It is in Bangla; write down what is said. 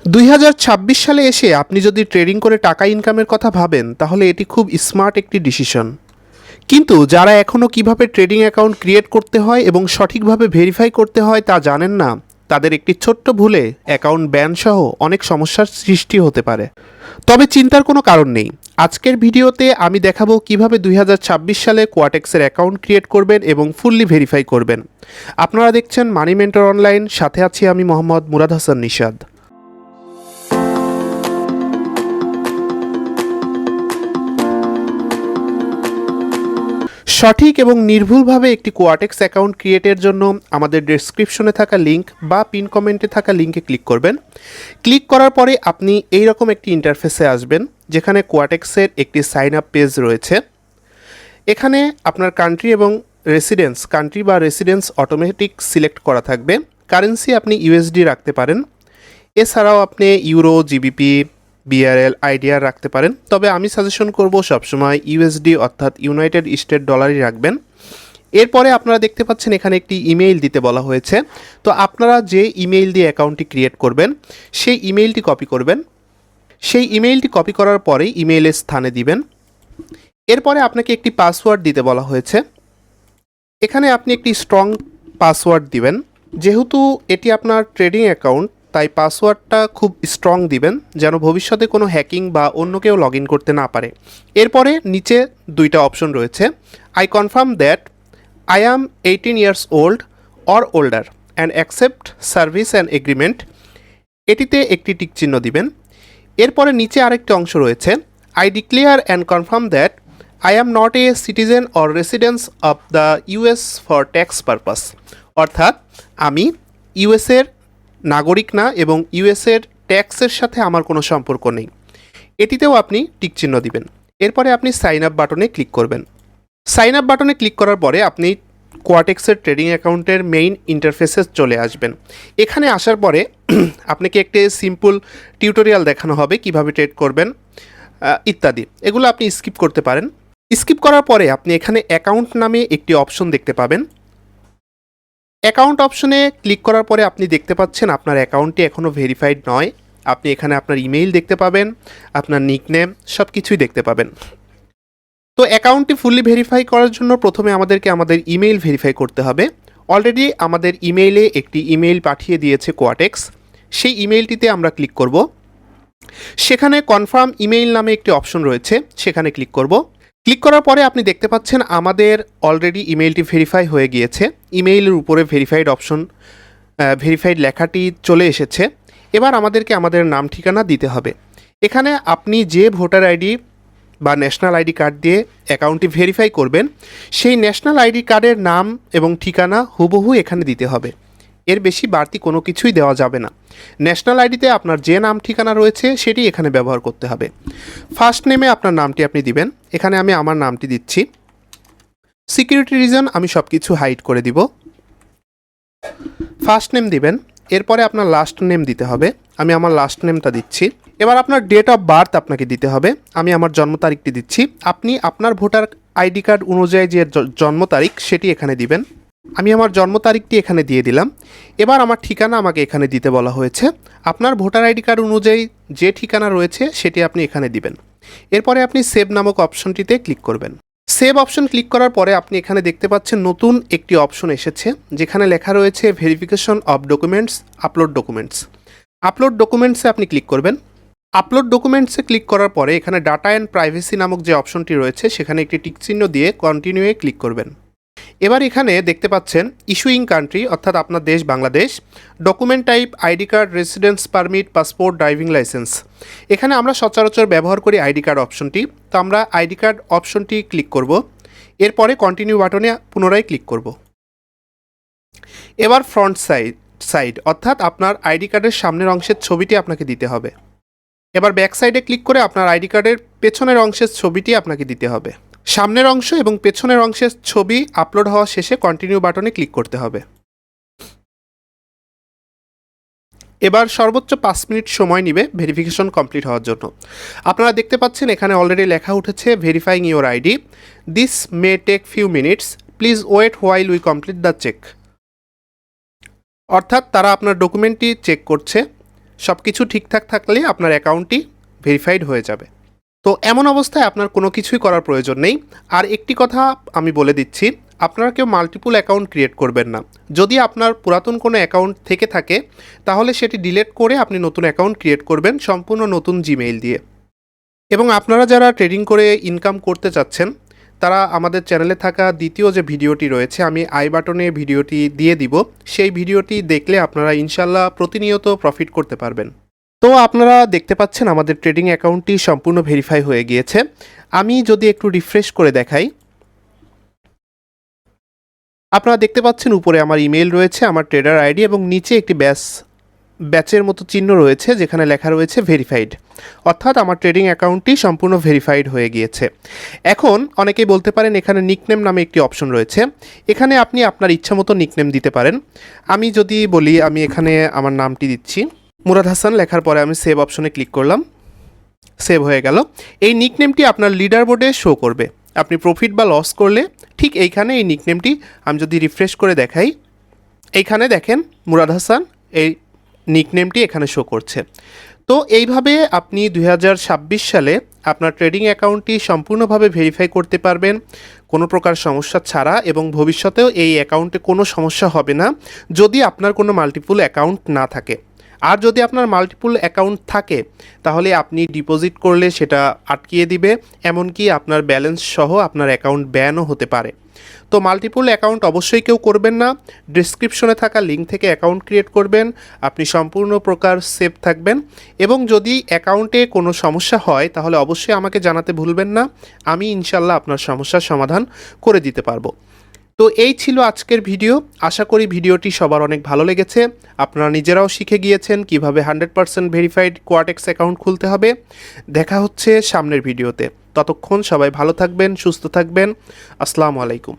2026 সালে এসে আপনি যদি ট্রেডিং করে টাকা ইনকামের কথা ভাবেন তাহলে এটি খুব স্মার্ট একটি ডিসিশন। কিন্তু যারা এখনও কিভাবে ট্রেডিং অ্যাকাউন্ট ক্রিয়েট করতে হয় এবং সঠিকভাবে ভেরিফাই করতে হয় তা জানেন না, তাদের একটি ছোট্ট ভুলে অ্যাকাউন্ট ব্যান সহ অনেক সমস্যার সৃষ্টি হতে পারে। তবে চিন্তার কোনো কারণ নেই। আজকের ভিডিওতে আমি দেখাবো কিভাবে 2026 সালে কোয়াটেক্সের অ্যাকাউন্ট ক্রিয়েট করবেন এবং ফুললি ভেরিফাই করবেন। আপনারা দেখছেন মানি মেন্টর অনলাইন, সাথে আছি আমি মোহাম্মদ মুরাদ হাসান নিশাদ। সঠিক এবং নির্ভুলভাবে একটি কোয়াটেক্স অ্যাকাউন্ট ক্রিয়েটের জন্য আমাদের ডেসক্রিপশনে থাকা লিঙ্ক বা পিন কমেন্টে থাকা লিঙ্কে ক্লিক করবেন। ক্লিক করার পরে আপনি এই রকম একটি ইন্টারফেসে আসবেন, যেখানে কোয়াটেক্সের একটি সাইন আপ পেজ রয়েছে। এখানে আপনার কান্ট্রি এবং কান্ট্রি বা রেসিডেন্স অটোমেটিক সিলেক্ট করা থাকবে। কারেন্সি আপনি ইউএসডি রাখতে পারেন, এছাড়াও আপনি ইউরো, জিবিপি, বিআরএল, আইডিআর রাখতে পারেন। তবে আমি সাজেশন করব সবসময় ইউএসডি অর্থাৎ ইউনাইটেড স্টেট ডলারই রাখবেন। এরপরে আপনারা দেখতে পাচ্ছেন এখানে একটি ইমেইল দিতে বলা হয়েছে। তো আপনারা যে ইমেইল দিয়ে অ্যাকাউন্টটি ক্রিয়েট করবেন সেই ইমেইলটি কপি করবেন। সেই ইমেইলটি কপি করার পরে ইমেইলের স্থানে দিবেন। এরপরে আপনাকে একটি পাসওয়ার্ড দিতে বলা হয়েছে। এখানে আপনি একটি স্ট্রং পাসওয়ার্ড দিবেন। যেহেতু এটি আপনার ট্রেডিং অ্যাকাউন্ট, তাই পাসওয়ার্ডটা খুব স্ট্রং দিবেন, যেন ভবিষ্যতে কোনো হ্যাকিং বা অন্য কেউ লগ ইন করতে না পারে। এরপরে নিচে দুইটা অপশন রয়েছে, I confirm that I am 18 years old or older and accept service and agreement, এটিতে একটি টিক চিহ্ন দিবেন। এরপরে নিচে আরেকটি অংশ রয়েছে, I declare and confirm that I am not a citizen or residence of the US for tax purpose, অর্থাৎ আমি ইউএসের নাগরিক না এবং ইউএসের ট্যাক্সের সাথে আমার কোনো সম্পর্ক নেই, এটিতেও আপনি টিক চিহ্ন দিবেন। এরপরে আপনি সাইন আপ বাটনে ক্লিক করবেন। সাইন আপ বাটনে ক্লিক করার পরে আপনি কোয়াটেক্সের ট্রেডিং অ্যাকাউন্টের মেইন ইন্টারফেসে চলে আসবেন। এখানে আসার পরে আপনাকে একটি সিম্পল টিউটোরিয়াল দেখানো হবে কিভাবে ট্রেড করবেন ইত্যাদি। এগুলো আপনি স্কিপ করতে পারেন। স্কিপ করার পরে আপনি এখানে অ্যাকাউন্ট নামে একটি অপশন দেখতে পাবেন। অ্যাকাউন্ট অপশনে ক্লিক করার পরে আপনি দেখতে পাচ্ছেন আপনার অ্যাকাউন্টটি এখনও ভেরিফাইড নয়। আপনি এখানে আপনার ইমেইল দেখতে পাবেন, আপনার নিকনেম, সব কিছুই দেখতে পাবেন। তো অ্যাকাউন্টটি ফুললি ভেরিফাই করার জন্য প্রথমে আমাদেরকে আমাদের ইমেইল ভেরিফাই করতে হবে। অলরেডি আমাদের ইমেইলে একটি ইমেইল পাঠিয়ে দিয়েছে কোয়াটেক্স, সেই ইমেইলটিতে আমরা ক্লিক করব। সেখানে কনফার্ম ইমেইল নামে একটি অপশন রয়েছে, সেখানে ক্লিক করব। ক্লিক করার পরে আপনি দেখতে পাচ্ছেন আমাদের অলরেডি ইমেইলটি ভেরিফাই হয়ে গিয়েছে। ইমেইলের উপরে ভেরিফাইড অপশন, ভেরিফাইড লেখাটি চলে এসেছে। এবার আমাদেরকে আমাদের নাম ঠিকানা দিতে হবে। এখানে আপনি যে ভোটার আইডি বা ন্যাশনাল আইডি কার্ড দিয়ে অ্যাকাউন্টটি ভেরিফাই করবেন, সেই ন্যাশনাল আইডি কার্ডের নাম এবং ঠিকানা হুবহু এখানে দিতে হবে। এর বেশি বাড়তি কোনো কিছুই দেওয়া যাবে না। ন্যাশনাল আইডিতে আপনার যে নাম ঠিকানা রয়েছে সেটি এখানে ব্যবহার করতে হবে। ফার্স্ট নেমে আপনার নামটি আপনি দিবেন। এখানে আমি আমার নামটি দিচ্ছি। সিকিউরিটি রিজন আমি সব কিছু হাইড করে দিব। ফার্স্ট নেম দিবেন। এরপরে আপনার লাস্ট নেম দিতে হবে। আমি আমার লাস্ট নেমটা দিচ্ছি। এবার আপনার ডেট অফ বার্থ আপনাকে দিতে হবে। আমি আমার জন্ম তারিখটি দিচ্ছি। আপনি আপনার ভোটার আইডি কার্ড অনুযায়ী যে জন্ম তারিখ সেটি এখানে দিবেন। আমি আমার জন্ম তারিখটি এখানে দিয়ে দিলাম। এবার আমার ঠিকানা আমাকে এখানে দিতে বলা হয়েছে। আপনার ভোটার আইডি কার্ড অনুযায়ী যে ঠিকানা রয়েছে সেটি আপনি এখানে দিবেন। এরপরে আপনি সেভ নামক অপশনটিতে ক্লিক করবেন। সেভ অপশন ক্লিক করার পরে আপনি এখানে দেখতে পাচ্ছেন নতুন একটি অপশন এসেছে, যেখানে লেখা রয়েছে verification of documents, upload documents. Upload ডকুমেন্টসে আপনি ক্লিক করবেন। আপলোড ডকুমেন্টসে ক্লিক করার পরে এখানে ডাটা অ্যান্ড প্রাইভেসি নামক যে অপশনটি রয়েছে সেখানে একটি টিক চিহ্ন দিয়ে কন্টিনিউয়ে ক্লিক করবেন। এবার এখানে দেখতে পাচ্ছেন ইস্যুইং কান্ট্রি অর্থাৎ আপনার দেশ Bangladesh, document type ID card, residence permit, passport, driving licence. এখানে আমরা সচরাচর ব্যবহার করি আইডি কার্ড অপশনটি, তো আমরা আইডি কার্ড অপশনটি ক্লিক করব। এরপরে কন্টিনিউ বাটনে পুনরায় ক্লিক করব। এবার ফ্রন্ট সাইড অর্থাৎ আপনার আইডি কার্ডের সামনের অংশের ছবিটি আপনাকে দিতে হবে। এবার ব্যাক সাইডে ক্লিক করে আপনার আইডি কার্ডের পেছনের অংশের ছবিটি আপনাকে দিতে হবে। সামনের অংশ এবং পেছনের অংশের ছবি আপলোড হওয়া শেষে কন্টিনিউ বাটনে ক্লিক করতে হবে। এবার সর্বোচ্চ 5 মিনিট সময় নেবে ভেরিফিকেশন কমপ্লিট হওয়ার জন্য। আপনারা দেখতে পাচ্ছেন এখানে অলরেডি লেখা উঠেছে verifying your ID, this may take few minutes, please wait while we complete the check. অর্থাৎ তারা আপনার ডকুমেন্টটি চেক করছে, সব কিছু ঠিকঠাক থাকলে আপনার অ্যাকাউন্টটি ভেরিফাইড হয়ে যাবে। তো এমন অবস্থায় আপনার কোনো কিছুই করার প্রয়োজন নেই। আর একটি কথা আমি বলে দিচ্ছি, আপনারা কেউ মাল্টিপল অ্যাকাউন্ট ক্রিয়েট করবেন না। যদি আপনার পুরাতন কোনো অ্যাকাউন্ট থেকে থাকে তাহলে সেটি ডিলিট করে আপনি নতুন অ্যাকাউন্ট ক্রিয়েট করবেন সম্পূর্ণ নতুন জিমেইল দিয়ে। এবং আপনারা যারা ট্রেডিং করে ইনকাম করতে চাচ্ছেন তারা আমাদের চ্যানেলে থাকা দ্বিতীয় যে ভিডিওটি রয়েছে, আমি আই বাটনে ভিডিওটি দিয়ে দিব, সেই ভিডিওটি দেখলে আপনারা ইনশাল্লাহ প্রতিনিয়ত প্রফিট করতে পারবেন। তো আপনারা দেখতে পাচ্ছেন আমাদের ট্রেডিং অ্যাকাউন্টটি সম্পূর্ণ ভেরিফাই হয়ে গিয়েছে। আমি যদি একটু রিফ্রেশ করে দেখাই, আপনারা দেখতে পাচ্ছেন উপরে আমার ইমেল রয়েছে, আমার ট্রেডার আইডি এবং নিচে একটি ব্যাচের মতো চিহ্ন রয়েছে যেখানে লেখা রয়েছে ভেরিফাইড, অর্থাৎ আমার ট্রেডিং অ্যাকাউন্টটি সম্পূর্ণ ভেরিফাইড হয়ে গিয়েছে। এখন অনেকেই বলতে পারেন এখানে নিকনেম নামে একটি অপশন রয়েছে, এখানে আপনি আপনার ইচ্ছা মতো নিকনেম দিতে পারেন। আমি যদি বলি আমি এখানে আমার নামটি দিচ্ছি মুরাদ হাসান, লেখার পরে আমি সেভ অপশনে ক্লিক করলাম, সেভ হয়ে গেল। এই নিকনেমটি আপনার লিডার বোর্ডে শো করবে। আপনি প্রফিট বা লস করলে ঠিক এইখানে এই নিকনেমটি, আমি যদি রিফ্রেশ করে দেখাই, এইখানে দেখেন মুরাদ হাসান এই নিকনেমটি এখানে শো করছে। তো এইভাবে আপনি 2026 সালে আপনার ট্রেডিং অ্যাকাউন্টটি সম্পূর্ণভাবে ভেরিফাই করতে পারবেন কোনো প্রকার সমস্যা ছাড়া, এবং ভবিষ্যতেও এই অ্যাকাউন্টে কোনো সমস্যা হবে না যদি আপনার কোনো মাল্টিপল অ্যাকাউন্ট না থাকে। আর যদি আপনার মাল্টিপল অ্যাকাউন্ট থাকে তাহলে আপনি ডিপোজিট করলে সেটা আটকিয়ে দিবে, এমনকি আপনার ব্যালেন্স সহ আপনার অ্যাকাউন্ট ব্যানও হতে পারে। তো মাল্টিপল অ্যাকাউন্ট অবশ্যই কেউ করবেন না। ডিসক্রিপশনে থাকা লিঙ্ক থেকে অ্যাকাউন্ট ক্রিয়েট করবেন, আপনি সম্পূর্ণ প্রকার সেফ থাকবেন। এবং যদি অ্যাকাউন্টে কোনো সমস্যা হয় তাহলে অবশ্যই আমাকে জানাতে ভুলবেন না, আমি ইনশাল্লাহ আপনার সমস্যার সমাধান করে দিতে পারবো। তো এই ছিল আজকের ভিডিও। আশা করি ভিডিওটি সবার অনেক ভালো লেগেছে। আপনারা নিজেরাও শিখে গিয়েছেন কিভাবে 100% ভেরিফাইড কোয়াটেক্স অ্যাকাউন্ট খুলতে হবে। দেখা হচ্ছে সামনের ভিডিওতে। ততক্ষণ সবাই ভালো থাকবেন, সুস্থ থাকবেন। আসসালামু আলাইকুম।